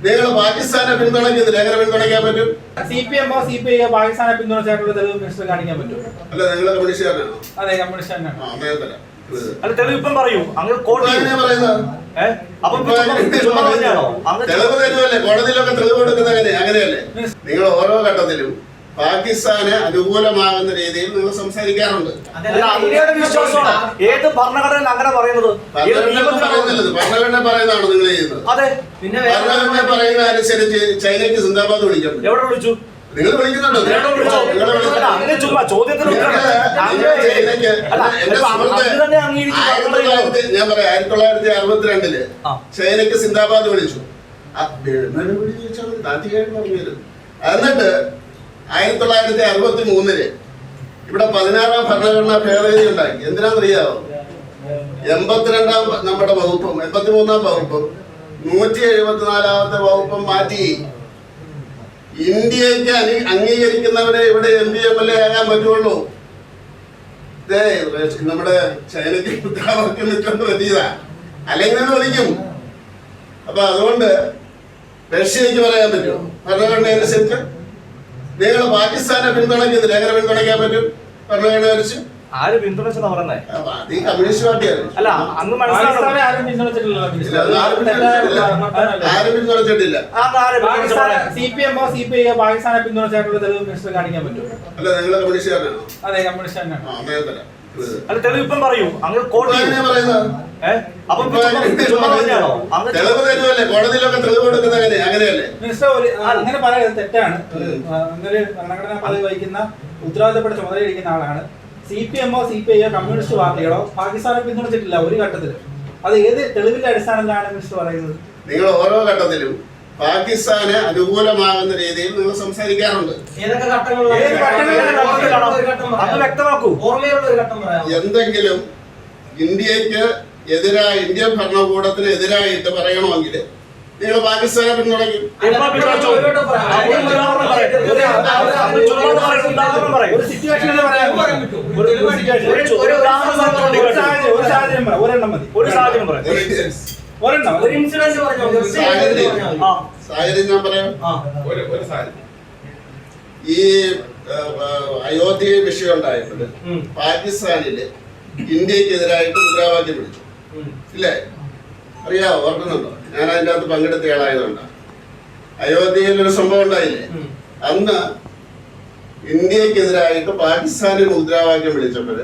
നിങ്ങൾ പാകിസ്ഥാനെ പിന്തുണയ്ക്കുന്നില്ല, എങ്ങനെ പിന്തുണയ്ക്കാൻ പറ്റും? CPM ഓ CPI പാകിസ്ഥാനെ പിന്തുണച്ചായിട്ടുള്ള തെളിവ് മിനിസ്റ്റർ കാണിക്കാൻ പറ്റും? അല്ല, നിങ്ങൾ കമ്മ്യൂണിസ്റ്റുകാരനാണോ? അതെ, കമ്മ്യൂണിസ്റ്റാണ്. അല്ല, തെളിവ് ഇപ്പം പറയൂ. അങ്ങ് തെളിവ് തരുമല്ലേ? കോടതിയിലൊക്കെ തെളിവ് കൊടുക്കുന്നത് അങ്ങനെയല്ലേ? നിങ്ങൾ ഓരോ ഘട്ടത്തിലും പാകിസ്ഥാന് അനുകൂലമാകുന്ന രീതിയിൽ നിങ്ങൾ സംസാരിക്കാറുണ്ട്. ഏത് ഭരണഘടന അങ്ങനെ പറയുന്നത്? ഭരണഘടന പറയുന്നതാണോ നിങ്ങൾ ചെയ്യുന്നത്? അതെ, ഭരണഘടന പറയുന്ന അനുസരിച്ച് ചൈനയ്ക്ക് സിന്ദാബാദ് വിളിക്കാൻ എവിടെ വിളിച്ചു? നിങ്ങൾ വിളിക്കുന്നുണ്ടോ? ഞാൻ പറയാം, 1962 ചൈനയ്ക്ക് സിന്ദാബാദ് വിളിച്ചു. എന്നിട്ട് 1963 ഇവിടെ 16-ാം ഭരണഘടനാ ഭേദഗതി ഉണ്ടാക്കി. എന്തിനാണെന്നറിയാമോ? 82-ാം നമ്മുടെ വകുപ്പും 83-ാം വകുപ്പും 174-ാമത്തെ വകുപ്പും മാറ്റി ഇന്ത്യക്ക് അംഗീകരിക്കുന്നവരെ ഇവിടെ MP MLA ആകാൻ പറ്റുള്ളൂ. നമ്മുടെ ചൈനയ്ക്ക് നിൽക്കൊണ്ട് പറ്റിയതാ, അല്ലെങ്കിൽ വിളിക്കും. അപ്പൊ അതുകൊണ്ട് റഷ്യക്ക് പറയാൻ പറ്റും ഭരണഘടന അനുസരിച്ച്. നിങ്ങൾ പാകിസ്ഥാനെ പിന്തുണയ്ക്കുന്നില്ല, എങ്ങനെ പിന്തുണയ്ക്കാൻ പറ്റും? ഭരണഘടന അനുസരിച്ച് ആര് പിന്തുണച്ചെന്നാ പറഞ്ഞേ? അത് ഈ കമ്മ്യൂണിസ്റ്റ് പാർട്ടിയാണ്. അല്ല, അന്ന് ആരും പിന്തുണച്ചിട്ടില്ല. ആരും പിന്തുണച്ചിട്ടില്ല. CPM ഓ CPI പാകിസ്ഥാനെ പിന്തുണച്ചായിട്ടുള്ള തെളിവ് മിനിസ്റ്റർ കാണിക്കാൻ പറ്റും? അല്ല, നിങ്ങൾ കമ്മ്യൂണിസ്റ്റുകാരനാണോ? അതെ, കമ്മ്യൂണിസ്റ്റാണ്. അല്ല, തെളിവ് ഇപ്പം പറയൂ. അങ്ങ് തെളിവ് തരുമല്ലേ? കോടതിയിലൊക്കെ തെളിവ് കൊടുക്കുന്നത് അങ്ങനെയല്ലേ? മിനിസ്റ്റർ അങ്ങനെ പറയുന്നത് തെറ്റാണ്. അങ്ങനെ ഭരണഘടനാ പദവി വഹിക്കുന്ന ഉത്തരവാദിത്തപ്പെട്ട ചുമതലയിരിക്കുന്ന ആളാണ്. CPM ഓ CPI കമ്മ്യൂണിസ്റ്റ് പാർട്ടികളോ പാകിസ്ഥാനെ പിന്തുണച്ചിട്ടില്ല ഒരു ഘട്ടത്തിലും. അത് ഏത് തെളിവിന്റെ അടിസ്ഥാനത്തിലാണ് മിനിസ്റ്റർ പറയുന്നത്? നിങ്ങൾ ഓരോ ഘട്ടത്തിലും പാകിസ്ഥാന് അനുകൂലമാകുന്ന രീതിയിൽ നിങ്ങൾ സംസാരിക്കാറുണ്ട്. എന്തെങ്കിലും ഇന്ത്യക്ക് എതിരായി, ഇന്ത്യൻ ഭരണകൂടത്തിന് എതിരായിട്ട് പറയണമെങ്കിൽ നിങ്ങൾ പാകിസ്ഥാനെ പിന്തുണയ്ക്കും. സാഹചര്യം ഞാൻ പറയാം. ഈ അയോധ്യ വിഷയം ഉണ്ടായപ്പോൾ പാകിസ്ഥാനില് ഇന്ത്യക്കെതിരായിട്ട് മുദ്രാവാക്യം വിളിച്ചു, ഇല്ലേ? അറിയാവോ? ഓർക്കുന്നുണ്ടോ? ഞാൻ അതിൻ്റെ അകത്ത് പങ്കെടുത്ത ആളായതുകൊണ്ടാണ്. അയോധ്യയിൽ ഒരു സംഭവം ഉണ്ടായില്ലേ? അന്ന് ഇന്ത്യക്കെതിരായിട്ട് പാകിസ്ഥാനിൽ മുദ്രാവാക്യം വിളിച്ചപ്പോൾ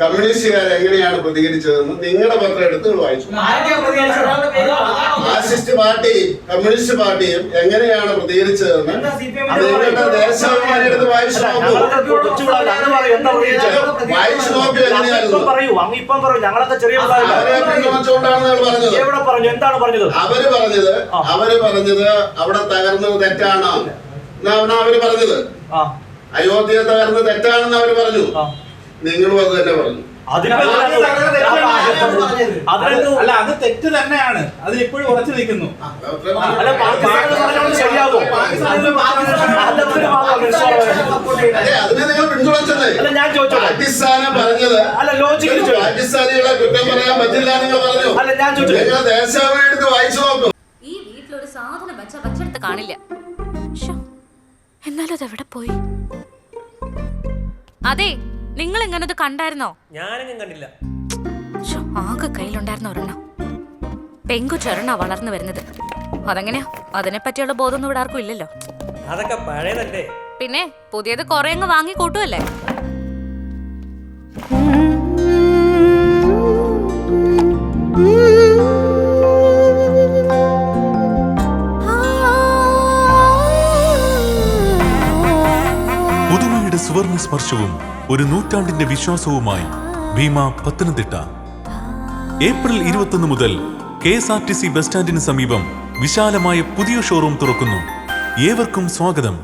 കമ്മ്യൂണിസ്റ്റുകാർ എങ്ങനെയാണ് പ്രതികരിച്ചതെന്ന് നിങ്ങളുടെ പത്രം എടുത്ത് വായിച്ചു. മാർക്സിസ്റ്റ് പാർട്ടിയും കമ്മ്യൂണിസ്റ്റ് പാർട്ടിയും എങ്ങനെയാണ് പ്രതികരിച്ചതെന്ന് നിങ്ങളുടെ ദേശാഭിമാനി എടുത്ത് വായിച്ചു നോക്കൂ. വായിച്ചു നോക്കൂ എങ്ങനെയായിരുന്നു. അവര് പറഞ്ഞത് അവിടെ തകർന്നത് തെറ്റാണ് എന്നാണ് അവര് പറഞ്ഞത്. അയോധ്യ തകർന്നത് തെറ്റാണെന്ന് അവര് പറഞ്ഞു. നിങ്ങളും അത് തന്നെ പറഞ്ഞു. അല്ല, അത് തെറ്റ് തന്നെയാണ്. അത് ഇപ്പോഴും ഉറച്ചു നിൽക്കുന്നു. അതിനെ നിങ്ങൾ പിന്തുണച്ചത്. പാകിസ്ഥാനെ പറഞ്ഞത് പാകിസ്ഥാനികളെ കുറ്റം പറയാൻ പറ്റില്ല നിങ്ങൾ പറഞ്ഞു. നിങ്ങൾ ദേശാഭിമാനി വായിച്ചു നോക്കും. ഈ വീട്ടിലൊരു സാധനം വെച്ചെടുത്ത് കാണില്ല. എന്നാലും അതെവിടെ പോയി? അതെ, നിങ്ങൾ എങ്ങനെ കണ്ടായിരുന്നോ? ഞാനെങ്കിലും കണ്ടില്ല. ആകെ കയ്യിലുണ്ടായിരുന്ന ഒരെണ്ണം. പെങ്കുചൊരെണ്ണ വളർന്നു വരുന്നത്. അതെങ്ങനെയാ? അതിനെ പറ്റിയുള്ള ബോധമൊന്നും ഇവിടെ ആർക്കും ഇല്ലല്ലോ. അതൊക്കെ പഴയതല്ലേ. പിന്നെ പുതിയത് കുറെ അങ്ങ് വാങ്ങി കൂട്ടുമല്ലേ. പുതുമയുടെ സുവർണ സ്പർശവും ഒരു നൂറ്റാണ്ടിന്റെ വിശ്വാസവുമായി ഭീമ പത്തനംതിട്ട. ഏപ്രിൽ 21 മുതൽ KSRTC ബസ് സ്റ്റാൻഡിന് സമീപം വിശാലമായ പുതിയ ഷോറൂം തുറക്കുന്നു. ഏവർക്കും സ്വാഗതം.